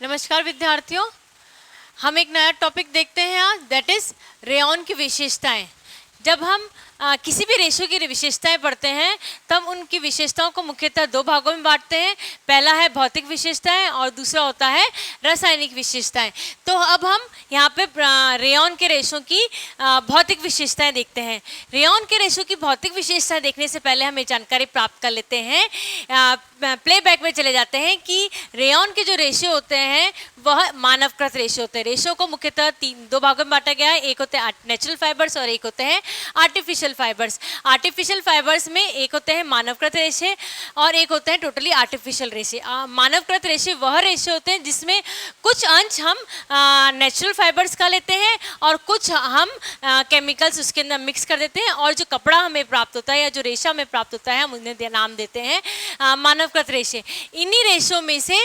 नमस्कार विद्यार्थियों, हम एक नया टॉपिक देखते हैं आज, दैट इज रेयॉन की विशेषताएं। जब हम किसी भी रेशो की विशेषताएं पढ़ते हैं तब उनकी विशेषताओं को मुख्यतः दो भागों में बांटते हैं। पहला है भौतिक विशेषताएं और दूसरा होता है रासायनिक विशेषताएं। तो अब हम यहाँ पे रेयॉन के रेशों की भौतिक विशेषताएं देखते हैं। रेयॉन के रेशों की भौतिक विशेषताएं देखने से पहले हम ये जानकारी प्राप्त कर लेते हैं, प्लेबैक में चले जाते हैं कि रेयॉन के जो रेशो होते हैं वह मानवकृत रेशो होते हैं। रेशो को मुख्यतः दो भागों में बांटा गया है, एक होते हैं नेचुरल फाइबर्स और एक होते हैं आर्टिफिशियल फाइबर्स। आर्टिफिशियल फाइबर्स में एक होते हैं मानवकृत रेशे और एक होते हैं टोटली आर्टिफिशियल रेशे। मानवकृत रेशे वह रेशे होते हैं जिसमें कुछ अंश हम नेचुरल फाइबर्स का लेते हैं और कुछ हम केमिकल्स उसके अंदर मिक्स कर देते हैं, और जो कपड़ा हमें प्राप्त होता है या जो रेशा हमें प्राप्त होता है हम उन्हें नाम देते हैं मानवकृत रेशे। इन्हीं रेशों में से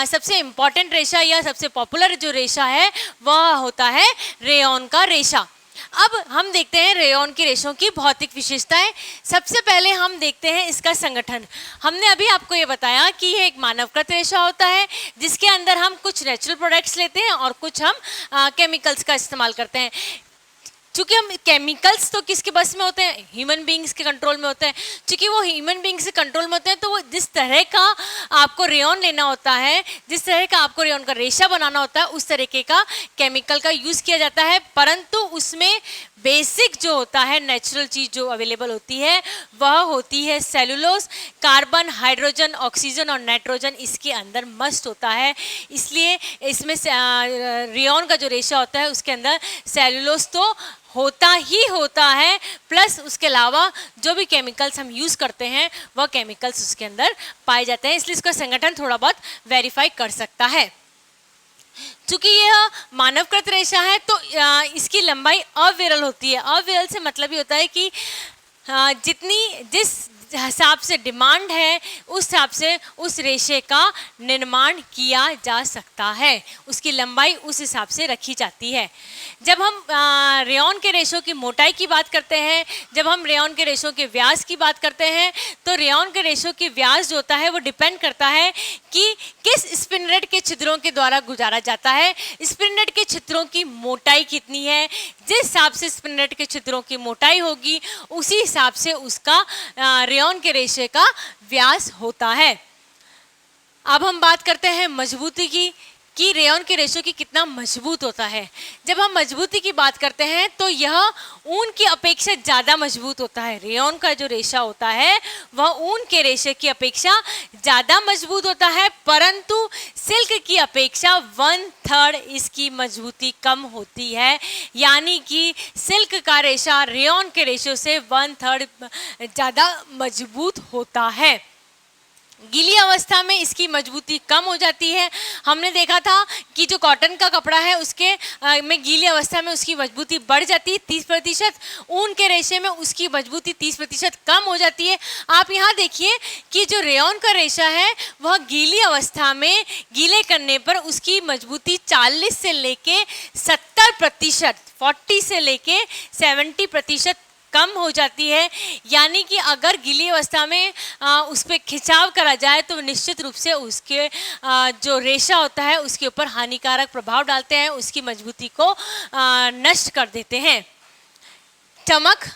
सबसे इंपॉर्टेंट रेशा या सबसे पॉपुलर जो रेशा है वह होता है रेयॉन का रेशा। अब हम देखते हैं रेयॉन की रेशों की भौतिक विशेषताएं। सबसे पहले हम देखते हैं इसका संगठन। हमने अभी आपको ये बताया कि यह एक मानवकृत रेशा होता है जिसके अंदर हम कुछ नेचुरल प्रोडक्ट्स लेते हैं और कुछ हम केमिकल्स का इस्तेमाल करते हैं। चूँकि हम केमिकल्स तो किसके बस में होते हैं, ह्यूमन बींग्स के कंट्रोल में होते हैं। चूँकि वो ह्यूमन बींग्स के कंट्रोल में होते हैं तो वो जिस तरह का आपको रेयॉन लेना होता है, जिस तरह का आपको रेयॉन का रेशा बनाना होता है, उस तरीके का केमिकल का यूज़ किया जाता है। परंतु उसमें बेसिक जो होता है नेचुरल चीज़ जो अवेलेबल होती है वह होती है सेलुलोज। कार्बन, हाइड्रोजन, ऑक्सीजन और नाइट्रोजन इसके अंदर मस्ट होता है। इसलिए इसमें रेयॉन का जो रेशा होता है उसके अंदर सेलुलोज तो होता ही होता है, प्लस उसके अलावा जो भी केमिकल्स हम यूज़ करते हैं वह केमिकल्स उसके अंदर पाए जाते हैं। इसलिए इसका संगठन थोड़ा बहुत वेरीफाई कर सकता है। चूँकि यह मानवकृत रेशा है तो इसकी लंबाई अविरल होती है। अविरल से मतलब ये होता है कि जिस हिसाब से डिमांड है उस हिसाब से उस रेशे का निर्माण किया जा सकता है, उसकी लंबाई उस हिसाब से रखी जाती है। जब हम रेयॉन के रेशों की मोटाई की बात करते हैं, जब हम रेयॉन के रेशों के व्यास की बात करते हैं, तो रेयॉन के रेशों की व्यास जो होता है वो डिपेंड करता है कि किस स्पिनरेट के छिद्रों के द्वारा गुजारा जाता है। स्पिनरेट के छिद्रों की मोटाई कितनी है, जिस हिसाब से स्पिनरेट के छिद्रों की मोटाई होगी उसी हिसाब से उसका रेयॉन के रेशे का व्यास होता है। अब हम बात करते हैं मजबूती की कि रेयॉन के रेशो की कितना मजबूत होता है। जब हम मजबूती की बात करते हैं तो यह ऊन की अपेक्षा ज़्यादा मजबूत होता है। रेयॉन का जो रेशा होता है वह ऊन के रेशे की अपेक्षा ज़्यादा मजबूत होता है, परंतु सिल्क की अपेक्षा 1/3 इसकी मजबूती कम होती है। यानी कि सिल्क का रेशा रेयॉन के रेशो से 1/3 ज़्यादा मजबूत होता है। गीली अवस्था में इसकी मजबूती कम हो जाती है। हमने देखा था कि जो कॉटन का कपड़ा है उसके में गीली अवस्था में उसकी मजबूती बढ़ जाती है 30%, ऊन के रेशे में उसकी मजबूती 30% कम हो जाती है। आप यहाँ देखिए कि जो रेयॉन का रेशा है वह गीली अवस्था में गीले करने पर उसकी मजबूती 40 से लेके 70%, 40 से लेके 70% कम हो जाती है। यानी कि अगर गीली अवस्था में उस पर खिंचाव करा जाए तो निश्चित रूप से उसके जो रेशा होता है उसके ऊपर हानिकारक प्रभाव डालते हैं, उसकी मजबूती को नष्ट कर देते हैं। चमक,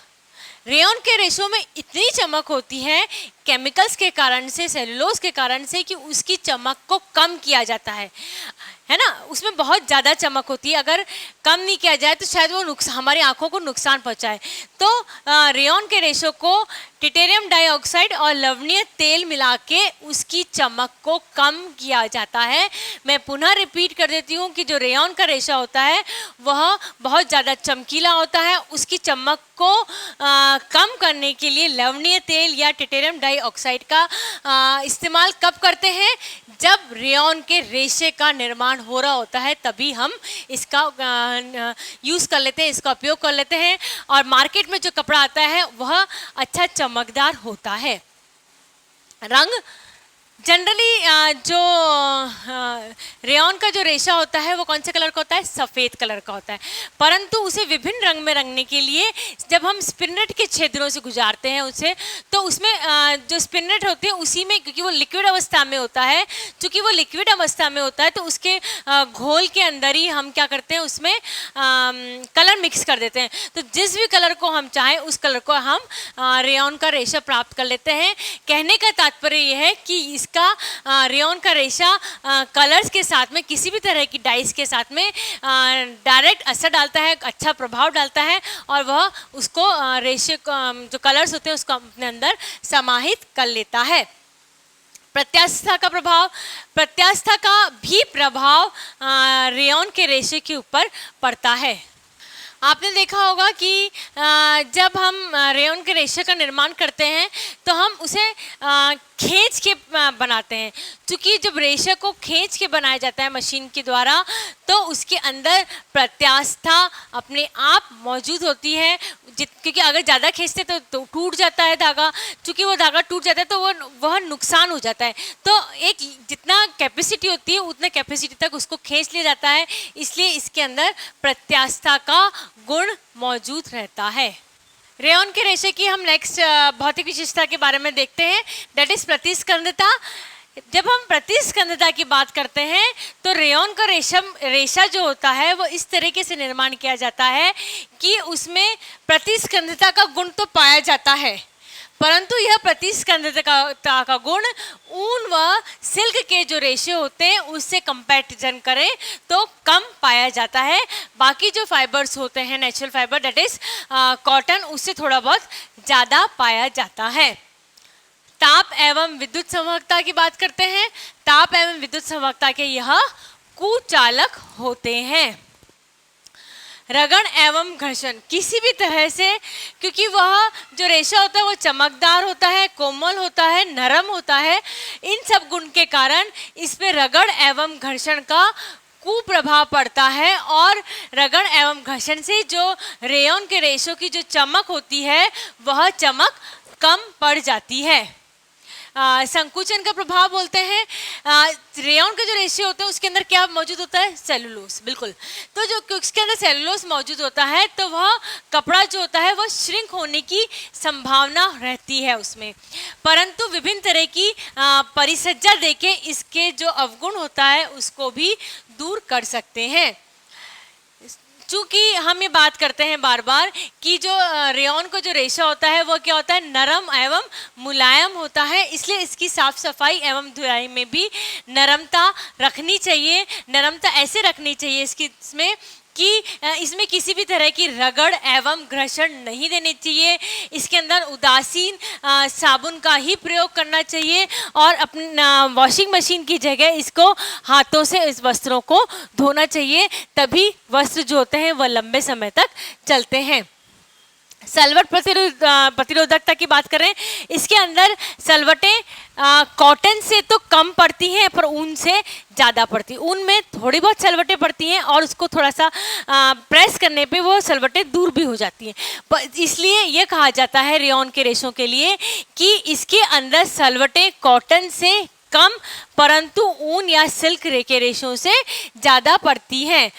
रेयॉन के रेशों में इतनी चमक होती है केमिकल्स के कारण से, सेलुलोज के कारण से, कि उसकी चमक को कम किया जाता है ना। उसमें बहुत ज़्यादा चमक होती है, अगर कम नहीं किया जाए तो शायद वो हमारी आंखों को नुकसान पहुंचाए। तो रेयॉन के रेशों को टिटेरियम डाइऑक्साइड और लवणीय तेल मिला के उसकी चमक को कम किया जाता है। मैं पुनः रिपीट कर देती हूँ कि जो रेयॉन का रेशा होता है वह बहुत ज़्यादा चमकीला होता है। उसकी चमक को कम करने के लिए लवणीय तेल या टिटेरियम डाइऑक्साइड का इस्तेमाल कब करते हैं, जब रेयॉन के रेशे का निर्माण हो रहा होता है तभी हम इसका यूज़ कर लेते हैं, इसका उपयोग कर लेते हैं। और मार्केट में जो कपड़ा आता है वह अच्छा चमकदार होता है। रंग, जनरली जो रेयॉन का जो रेशा होता है वो कौन से कलर का होता है? सफ़ेद कलर का होता है। परंतु उसे विभिन्न रंग में रंगने के लिए जब हम स्पिननेट के छिद्रों से गुजारते हैं उसे, तो उसमें जो स्पिननेट होती है उसी में, क्योंकि वो लिक्विड अवस्था में होता है, चूँकि वो लिक्विड अवस्था में होता है तो उसके घोल के अंदर ही हम क्या करते हैं, उसमें कलर मिक्स कर देते हैं। तो जिस भी कलर को हम चाहें उस कलर को हम रेयॉन का रेशा प्राप्त कर लेते हैं। कहने का तात्पर्य यह है कि इसका रेयॉन का रेशा कलर्स के साथ में, किसी भी तरह की डाइस के साथ में डायरेक्ट असर डालता है, अच्छा प्रभाव डालता है, और वह उसको रेशे जो कलर्स होते हैं उसको अपने अंदर समाहित कर लेता है। प्रत्यास्था का प्रभाव, प्रत्यास्था का भी प्रभाव रेयॉन के रेशे के ऊपर पड़ता है। आपने देखा होगा कि जब हम रेयॉन के रेशे का निर्माण करते हैं तो हम उसे खींच के बनाते हैं। क्योंकि जब रेशे को खींच के बनाया जाता है मशीन के द्वारा, तो उसके अंदर प्रत्यास्था अपने आप मौजूद होती है। क्योंकि अगर ज़्यादा खींचते तो टूट जाता है धागा, क्योंकि वो धागा टूट जाता है तो वह नुकसान हो जाता है। तो एक जितना कैपेसिटी होती है उतने कैपेसिटी तक उसको खींच लिया जाता है, इसलिए इसके अंदर प्रत्यास्था का गुण मौजूद रहता है। रेयॉन के रेशे की हम नेक्स्ट भौतिक विशेषता के बारे में देखते हैं, दैट इज प्रतिस्कंदता। जब हम प्रतिस्कंदता की बात करते हैं तो रेयॉन का रेशा जो होता है वो इस तरीके से निर्माण किया जाता है कि उसमें प्रतिस्कंदता का गुण तो पाया जाता है, परंतु यह प्रतिस्कंदता का गुण ऊन व सिल्क के जो रेशे होते हैं उससे कंपैरिजन करें तो कम पाया जाता है। बाकी जो फाइबर्स होते हैं natural fibre, that is cotton, उससे थोड़ा बहुत ज़्यादा पाया जाता है। ताप एवं विद्युत संवाहकता की बात करते हैं। ताप एवं विद्युत संवाहकता के यह कुचालक होते हैं। रगड़ एवं घर्षण, किसी भी तरह से, क्योंकि वह जो रेशा होता है वो चमकदार होता है, कोमल होता है, नरम होता है, इन सब गुण के कारण इस पे रगड़ एवं घर्षण का कुप्रभाव पड़ता है, और रगड़ एवं घर्षण से जो रेयॉन के रेशों की जो चमक होती है वह चमक कम पड़ जाती है। संकुचन का प्रभाव बोलते हैं। रेयॉन के जो रेशे होते हैं उसके अंदर क्या मौजूद होता है? सेलुलोज, बिल्कुल। तो जो उसके अंदर सेलुलोज मौजूद होता है तो वह कपड़ा जो होता है वह श्रिंक होने की संभावना रहती है उसमें, परंतु विभिन्न तरह की परिसज्जा देके इसके जो अवगुण होता है उसको भी दूर कर सकते हैं। चूँकि हम ये बात करते हैं बार बार कि जो रेयॉन का जो रेशा होता है वो क्या होता है? नरम एवं मुलायम होता है, इसलिए इसकी साफ सफाई एवं धुलाई में भी नरमता रखनी चाहिए। नरमता ऐसे रखनी चाहिए इसमें कि इसमें किसी भी तरह की रगड़ एवं घर्षण नहीं देनी चाहिए। इसके अंदर उदासीन साबुन का ही प्रयोग करना चाहिए, और अपना वॉशिंग मशीन की जगह इसको हाथों से इस वस्त्रों को धोना चाहिए, तभी वस्त्र जो होते हैं वह लंबे समय तक चलते हैं। सलवट प्रतिरोधकता की बात करें, इसके अंदर सलवटें कॉटन से तो कम पड़ती हैं पर ऊन से ज़्यादा पड़ती। ऊन में थोड़ी बहुत सलवटें पड़ती हैं और उसको थोड़ा सा प्रेस करने पे वो सलवटें दूर भी हो जाती हैं, पर इसलिए ये कहा जाता है रेयॉन के रेशों के लिए कि इसके अंदर सलवटें कॉटन से कम परंतु ऊन या सिल्क के रेशों से ज़्यादा पड़ती हैं।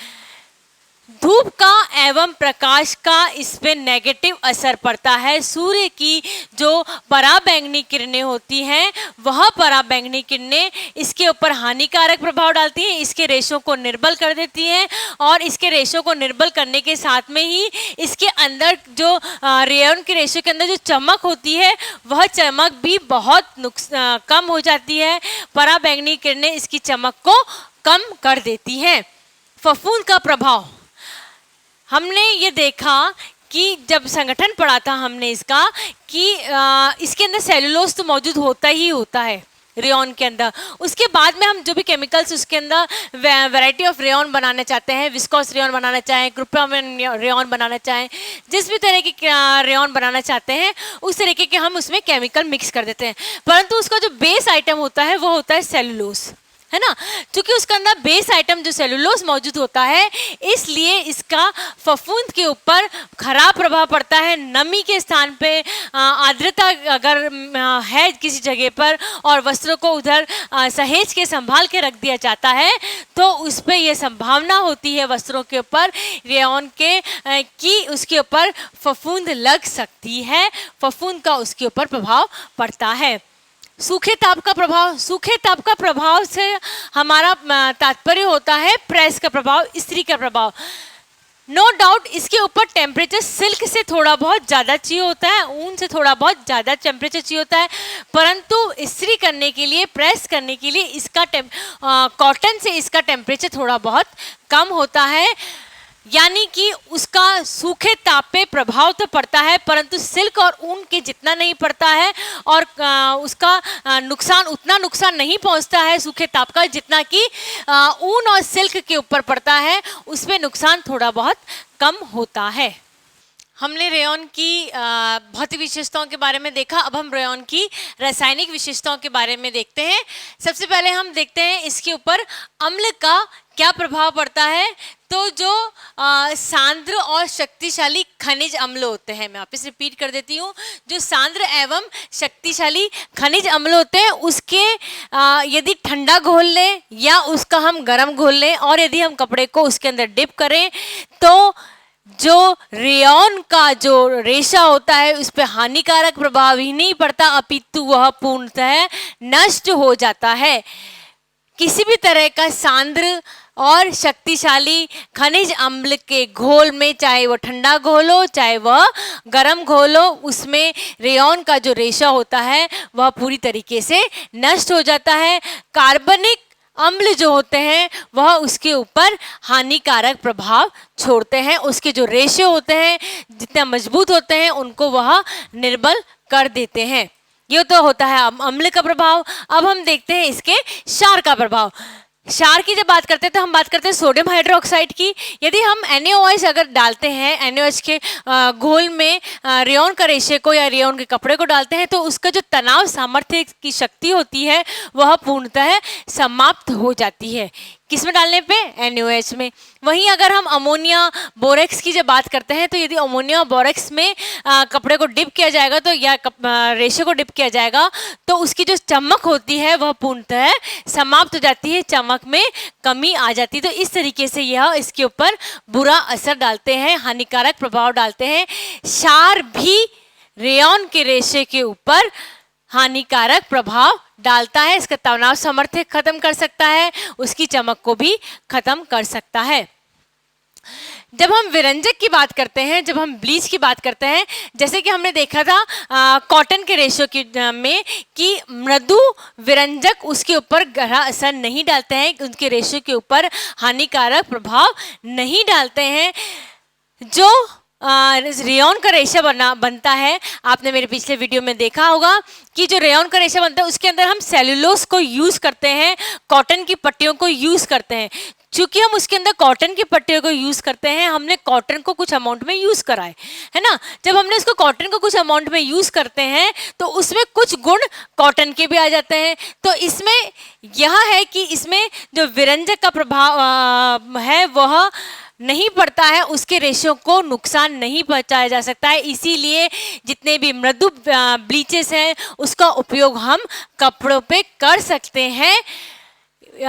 धूप का एवं प्रकाश का इस पे नेगेटिव असर पड़ता है। सूर्य की जो पराबैंगनी किरणें होती हैं वह पराबैंगनी किरणें इसके ऊपर हानिकारक प्रभाव डालती हैं, इसके रेशों को निर्बल कर देती हैं, और इसके रेशों को निर्बल करने के साथ में ही इसके अंदर जो रेयॉन के रेशों के अंदर जो चमक होती है वह चमक भी बहुत कम हो जाती है। पराबैंगनी किरणें इसकी चमक को कम कर देती हैं। फफूंद का प्रभाव, हमने ये देखा कि जब संगठन पढ़ा था हमने इसका कि इसके अंदर सेलुलोज तो मौजूद होता ही होता है रेयॉन के अंदर। उसके बाद में हम जो भी केमिकल्स उसके अंदर वैरायटी ऑफ रेयॉन बनाना चाहते हैं, विस्कोस रेयॉन बनाना चाहें, ग्रुप्रामिन रेयॉन बनाना चाहें, जिस भी तरह की रेयॉन बनाना चाहते हैं उस तरीके के हम उसमें केमिकल मिक्स कर देते हैं, परंतु उसका जो बेस आइटम होता है वो होता है सेलुलोज, है ना। क्योंकि उसके अंदर बेस आइटम जो सेलुलोज मौजूद होता है, इसलिए इसका फफूंद के ऊपर खराब प्रभाव पड़ता है। नमी के स्थान पे आर्द्रता अगर है किसी जगह पर और वस्त्रों को उधर सहेज के संभाल के रख दिया जाता है, तो उस पर यह संभावना होती है वस्त्रों के ऊपर रेयॉन के कि उसके ऊपर फफूंद लग सकती है, फफूंद का उसके ऊपर प्रभाव पड़ता है। सूखे ताप का प्रभाव, सूखे ताप का प्रभाव से हमारा तात्पर्य होता है प्रेस का प्रभाव, इस्त्री का प्रभाव। नो डाउट इसके ऊपर टेम्परेचर सिल्क से थोड़ा बहुत ज़्यादा चाहिए होता है, ऊन से थोड़ा बहुत ज़्यादा टेम्परेचर चाहिए होता है, परंतु इस्त्री करने के लिए, प्रेस करने के लिए इसका कॉटन से इसका टेम्परेचर थोड़ा बहुत कम होता है। यानी कि उसका सूखे ताप पे प्रभाव तो पड़ता है, परंतु सिल्क और ऊन के जितना नहीं पड़ता है, और उसका नुकसान उतना नुकसान नहीं पहुंचता है सूखे ताप का, जितना कि ऊन और सिल्क के ऊपर पड़ता है, उसमें नुकसान थोड़ा बहुत कम होता है। हमने रेयॉन की भौतिक विशेषताओं के बारे में देखा, अब हम रेयॉन की रासायनिक विशेषताओं के बारे में देखते हैं। सबसे पहले हम देखते हैं इसके ऊपर अम्ल का क्या प्रभाव पड़ता है। तो जो सांद्र और शक्तिशाली खनिज अम्ल होते हैं, मैं वापस रिपीट कर देती हूँ, जो सांद्र एवं शक्तिशाली खनिज अम्ल होते हैं, उसके यदि ठंडा घोल लें या उसका हम गर्म घोल लें और यदि हम कपड़े को उसके अंदर डिप करें, तो जो रेयॉन का जो रेशा होता है उस पर हानिकारक प्रभाव ही नहीं पड़ता, अपितु वह पूर्णतः नष्ट हो जाता है। किसी भी तरह का सांद्र और शक्तिशाली खनिज अम्ल के घोल में, चाहे वो ठंडा घोल हो चाहे वह गर्म घोल हो, उसमें रेयॉन का जो रेशा होता है वह पूरी तरीके से नष्ट हो जाता है। कार्बनिक अम्ल जो होते हैं वह उसके ऊपर हानिकारक प्रभाव छोड़ते हैं, उसके जो रेशे होते हैं जितने मजबूत होते हैं उनको वह निर्बल कर देते हैं। ये तो होता है अम्ल का प्रभाव। अब हम देखते हैं इसके क्षार का प्रभाव। क्षार की जब बात करते हैं तो हम बात करते हैं सोडियम हाइड्रोक्साइड की। यदि हम NaOH अगर डालते हैं, NaOH के घोल में रेयॉन का रेशे को या रेयॉन के कपड़े को डालते हैं, तो उसका जो तनाव सामर्थ्य की शक्ति होती है वह पूर्णतः समाप्त हो जाती है। किस में डालने पे? NaOH में। वहीं अगर हम अमोनिया बोरेक्स की जब बात करते हैं, तो यदि अमोनिया बोरेक्स में कपड़े को डिप किया जाएगा तो या रेशे को डिप किया जाएगा, तो उसकी जो चमक होती है वह पूर्णतः समाप्त हो जाती है, चमक में कमी आ जाती है। तो इस तरीके से यह इसके ऊपर बुरा असर डालते हैं, हानिकारक प्रभाव डालते हैं। क्षार भी रेयॉन के रेशे के ऊपर हानिकारक प्रभाव डालता है, इसका तनाव सामर्थ्य खत्म कर सकता है, उसकी चमक को भी खत्म कर सकता है। जब हम विरंजक की बात करते हैं, जब हम ब्लीच की बात करते हैं, जैसे कि हमने देखा था कॉटन के रेशो की में कि मृदु विरंजक उसके ऊपर गहरा असर नहीं डालते हैं, उनके रेशो के ऊपर हानिकारक प्रभाव नहीं डालते हैं। जो रेयॉन का रेशा बनता है, आपने मेरे पिछले वीडियो में देखा होगा कि जो रेयॉन का रेशा बनता है उसके अंदर हम सेलुलोज को यूज़ करते हैं, कॉटन की पट्टियों को यूज़ करते हैं। चूंकि हम उसके अंदर कॉटन की पट्टियों को यूज़ करते हैं, हमने कॉटन को कुछ अमाउंट में यूज़ करा है ना। जब हमने उसको कॉटन को कुछ अमाउंट में यूज़ करते हैं तो उसमें कुछ गुण कॉटन के भी आ जाते हैं। तो इसमें यह है कि इसमें जो विरंजक का प्रभाव है वह नहीं पड़ता है, उसके रेशों को नुकसान नहीं पहुंचाया जा सकता है। इसीलिए जितने भी मृदु ब्लीचेस हैं उसका उपयोग हम कपड़ों पे कर सकते हैं।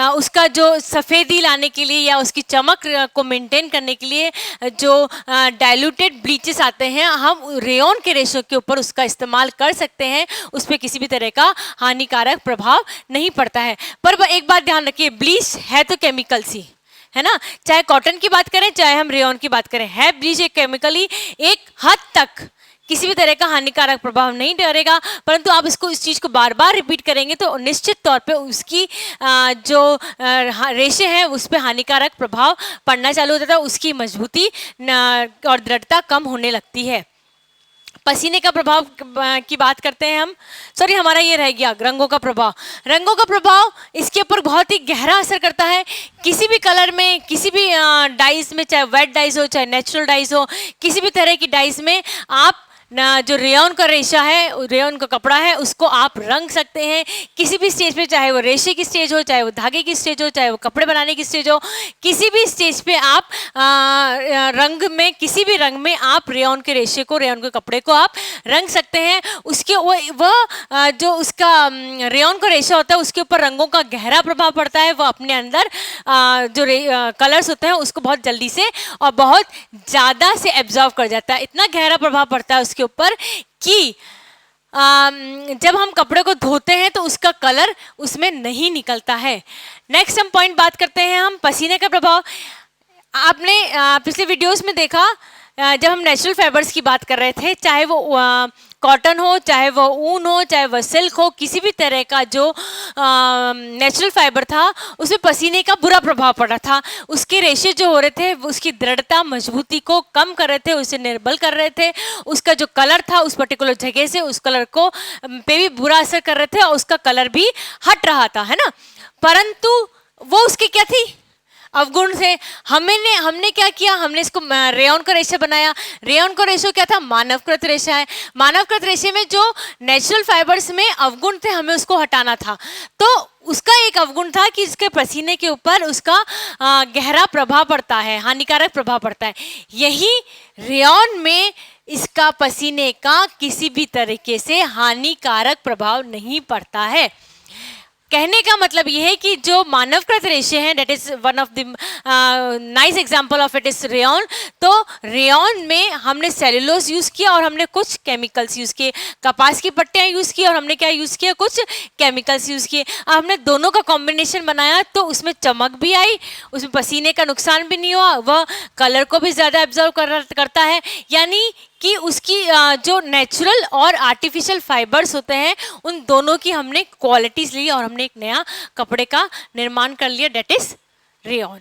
उसका जो सफ़ेदी लाने के लिए या उसकी चमक को मेंटेन करने के लिए जो डाइल्यूटेड ब्लीचेस आते हैं, हम रेयॉन के रेशों के ऊपर उसका इस्तेमाल कर सकते हैं, उस पर किसी भी तरह का हानिकारक प्रभाव नहीं पड़ता है। पर एक बात ध्यान रखिए, ब्लीच है तो केमिकल सी है ना, चाहे कॉटन की बात करें चाहे हम रेयॉन की बात करें, है ब्लीच एक केमिकली, एक हद तक किसी भी तरह का हानिकारक प्रभाव नहीं डालेगा। परंतु आप इसको इस चीज़ को बार बार रिपीट करेंगे तो निश्चित तौर पे उसकी जो रेशे हैं उस पर हानिकारक प्रभाव पड़ना चालू हो जाता है, उसकी मजबूती और दृढ़ता कम होने लगती है। पसीने का प्रभाव की बात करते हैं हम, सॉरी हमारा ये रह गया रंगों का प्रभाव। रंगों का प्रभाव इसके ऊपर बहुत ही गहरा असर करता है। किसी भी कलर में, किसी भी डाइज में, चाहे वेट डाइज हो चाहे नेचुरल डाइज हो, किसी भी तरह की डाइज में आप ना जो रेयॉन का रेशा है, रेयॉन का कपड़ा है, उसको आप रंग सकते हैं किसी भी स्टेज पे, चाहे वो रेशे की स्टेज हो, चाहे वो धागे की स्टेज हो, चाहे वो कपड़े बनाने की स्टेज हो, किसी भी स्टेज पे आप रंग में, किसी भी रंग में आप रेयॉन के रेशे को, रेयॉन के कपड़े को आप रंग सकते हैं। उसके वह जो उसका रेयॉन का रेशा होता है उसके ऊपर रंगों का गहरा प्रभाव पड़ता है। वो अपने अंदर जो कलर्स होते हैं उसको बहुत जल्दी से और बहुत ज़्यादा से एब्जॉर्व कर जाता है। इतना गहरा प्रभाव पड़ता है उसके ऊपर कि जब हम कपड़े को धोते हैं तो उसका कलर उसमें नहीं निकलता है। नेक्स्ट हम पॉइंट बात करते हैं हम पसीने का प्रभाव। आपने पिछले वीडियोस में देखा जब हम नेचुरल फाइबर्स की बात कर रहे थे, चाहे वो कॉटन हो, चाहे वो ऊन हो, चाहे वह सिल्क हो, किसी भी तरह का जो नेचुरल फाइबर था उसमें पसीने का बुरा प्रभाव पड़ रहा था। उसके रेशे जो हो रहे थे उसकी दृढ़ता, मजबूती को कम कर रहे थे, उसे निर्बल कर रहे थे। उसका जो कलर था उस पर्टिकुलर जगह से उस कलर को पे भी बुरा असर कर रहे थे और उसका कलर भी हट रहा था, है ना। परंतु वो उसकी क्या थी, अवगुण से। हमने क्या किया, हमने इसको रेयॉन का रेशा बनाया। रेयॉन का रेशा क्या था, मानवकृत रेशा है। मानवकृत रेशे में जो नेचुरल फाइबर्स में अवगुण थे हमें उसको हटाना था। तो उसका एक अवगुण था कि इसके पसीने के ऊपर उसका गहरा प्रभाव पड़ता है, हानिकारक प्रभाव पड़ता है। यही रेयॉन में इसका पसीने का किसी भी तरीके से हानिकारक प्रभाव नहीं पड़ता है। कहने का मतलब यह है कि जो मानवकृत रेशे हैं, that is one of the nice example of it is rayon. तो रेयॉन में हमने सेलुलोज यूज किया और हमने कुछ केमिकल्स यूज किए। कपास की पट्टियां यूज की और हमने क्या यूज किया, कुछ केमिकल्स यूज किए। हमने दोनों का कॉम्बिनेशन बनाया तो उसमें चमक भी आई, उसमें पसीने का नुकसान भी नहीं हुआ, वह कलर को भी ज़्यादा एब्जॉर्व करता है। यानी कि उसकी जो नेचुरल और आर्टिफिशियल फाइबर्स होते हैं उन दोनों की हमने क्वालिटीज ली और हमने एक नया कपड़े का निर्माण कर लिया, डेट इज रेयॉन।